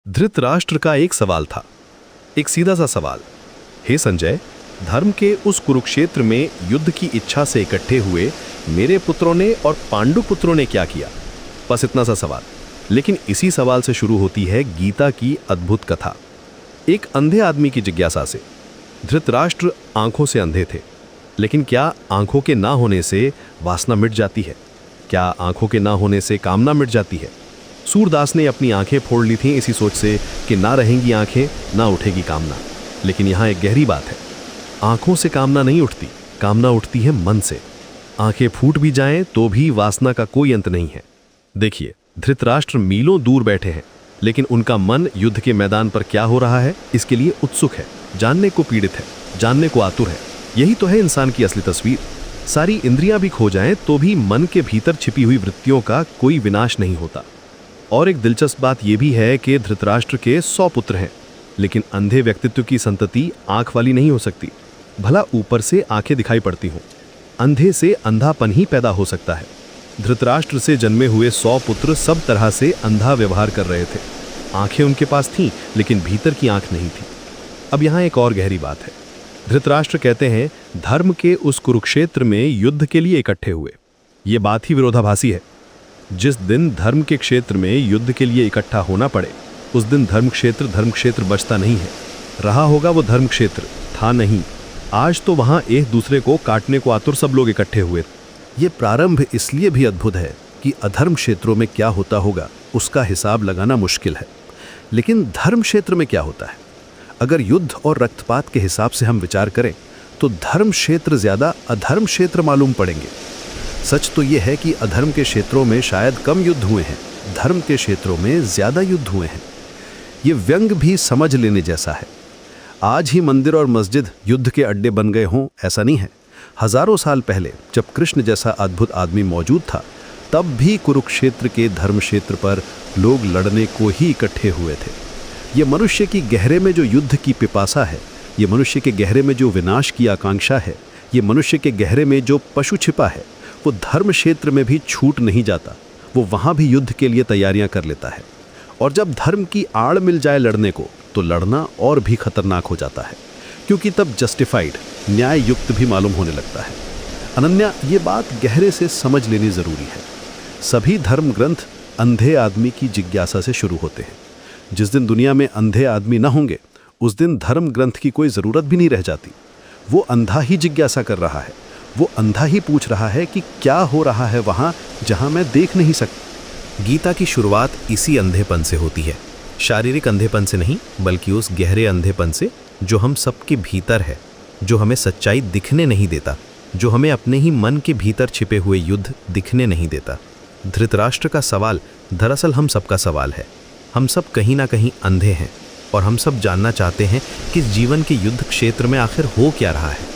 धृतराष्ट्र का एक सवाल था, एक सीधा सा सवाल। हे संजय, धर्म के उस कुरुक्षेत्र में युद्ध की इच्छा से इकट्ठे हुए मेरे पुत्रों ने और पांडु पुत्रों ने क्या किया? बस इतना सा सवाल। लेकिन इसी सवाल से शुरू होती है गीता की अद्भुत कथा, एक अंधे आदमी की जिज्ञासा से। धृतराष्ट्र आंखों से अंधे थे, लेकिन क्या आंखों के ना होने से वासना मिट जाती है? क्या आंखों के ना होने से कामना मिट जाती है? सूरदास ने अपनी आंखें फोड़ ली थीं इसी सोच से कि ना रहेंगी आंखें, ना उठेगी कामना। लेकिन यहाँ एक गहरी बात है, आंखों से कामना नहीं उठती, कामना उठती है मन से। आंखें फूट भी जाएं तो भी वासना का कोई अंत नहीं है। देखिए, धृतराष्ट्र मीलों दूर बैठे हैं, लेकिन उनका मन युद्ध के मैदान पर क्या हो रहा है इसके लिए उत्सुक है, जानने को पीड़ित है, जानने को आतुर है। यही तो है इंसान की असली तस्वीर। सारी इंद्रियां भी खो जाएं तो भी मन के भीतर छिपी हुई वृत्तियों का कोई विनाश नहीं होता। और एक दिलचस्प बात यह भी है कि धृतराष्ट्र के 100 पुत्र हैं, लेकिन अंधे व्यक्तित्व की संतति आंख वाली नहीं हो सकती। भला ऊपर से आंखें दिखाई पड़ती हों, अंधे से अंधापन ही पैदा हो सकता है। धृतराष्ट्र से जन्मे हुए 100 पुत्र सब तरह से अंधा व्यवहार कर रहे थे। आंखें उनके पास थीं, लेकिन भीतर की आंख नहीं थी। अब यहाँ एक और गहरी बात है। धृतराष्ट्र कहते हैं धर्म के उस कुरुक्षेत्र में युद्ध के लिए इकट्ठे हुए। ये बात ही विरोधाभासी है। जिस दिन धर्म के क्षेत्र में युद्ध के लिए इकट्ठा होना पड़े, उस दिन धर्म क्षेत्र बचता नहीं है। रहा होगा वो धर्म क्षेत्र, था नहीं। आज तो वहां एक दूसरे को काटने को आतुर सब लोग इकट्ठे हुए। ये प्रारंभ इसलिए भी अद्भुत है कि अधर्म क्षेत्रों में क्या होता होगा उसका हिसाब लगाना मुश्किल है। लेकिन धर्म क्षेत्र में क्या होता है? अगर युद्ध और रक्तपात के हिसाब से हम विचार करें तो धर्म क्षेत्र ज्यादा अधर्म क्षेत्र मालूम पड़ेंगे। सच तो यह है कि अधर्म के क्षेत्रों में शायद कम युद्ध हुए हैं, धर्म के क्षेत्रों में ज्यादा युद्ध हुए हैं। ये व्यंग भी समझ लेने जैसा है। आज ही मंदिर और मस्जिद युद्ध के अड्डे बन गए हों ऐसा नहीं है। हजारों साल पहले जब कृष्ण जैसा अद्भुत आदमी मौजूद था, तब भी कुरुक्षेत्र के धर्म क्षेत्र पर लोग लड़ने को ही इकट्ठे हुए थे। ये मनुष्य की गहरे में जो युद्ध की पिपासा है, ये मनुष्य के गहरे में जो विनाश की आकांक्षा है, ये मनुष्य के गहरे में जो पशु छिपा है, वो धर्म क्षेत्र में भी छूट नहीं जाता। वो वहाँ भी युद्ध के लिए तैयारियां कर लेता है। और जब धर्म की आड़ मिल जाए लड़ने को, तो लड़ना और भी खतरनाक हो जाता है, क्योंकि तब जस्टिफाइड, न्याय युक्त भी मालूम होने लगता है। अनन्या, ये बात गहरे से समझ लेनी जरूरी है। सभी धर्म ग्रंथ अंधे आदमी की जिज्ञासा से शुरू होते हैं। जिस दिन दुनिया में अंधे आदमी न होंगे, उस दिन धर्म ग्रंथ की कोई ज़रूरत भी नहीं रह जाती। वो अंधा ही जिज्ञासा कर रहा है, वो अंधा ही पूछ रहा है कि क्या हो रहा है वहाँ जहाँ मैं देख नहीं सकता। गीता की शुरुआत इसी अंधेपन से होती है। शारीरिक अंधेपन से नहीं, बल्कि उस गहरे अंधेपन से जो हम सबके भीतर है, जो हमें सच्चाई दिखने नहीं देता, जो हमें अपने ही मन के भीतर छिपे हुए युद्ध दिखने नहीं देता। धृतराष्ट्र का सवाल दरअसल हम सबका सवाल है। हम सब कहीं ना कहीं अंधे हैं और हम सब जानना चाहते हैं कि जीवन के युद्ध क्षेत्र में आखिर हो क्या रहा है।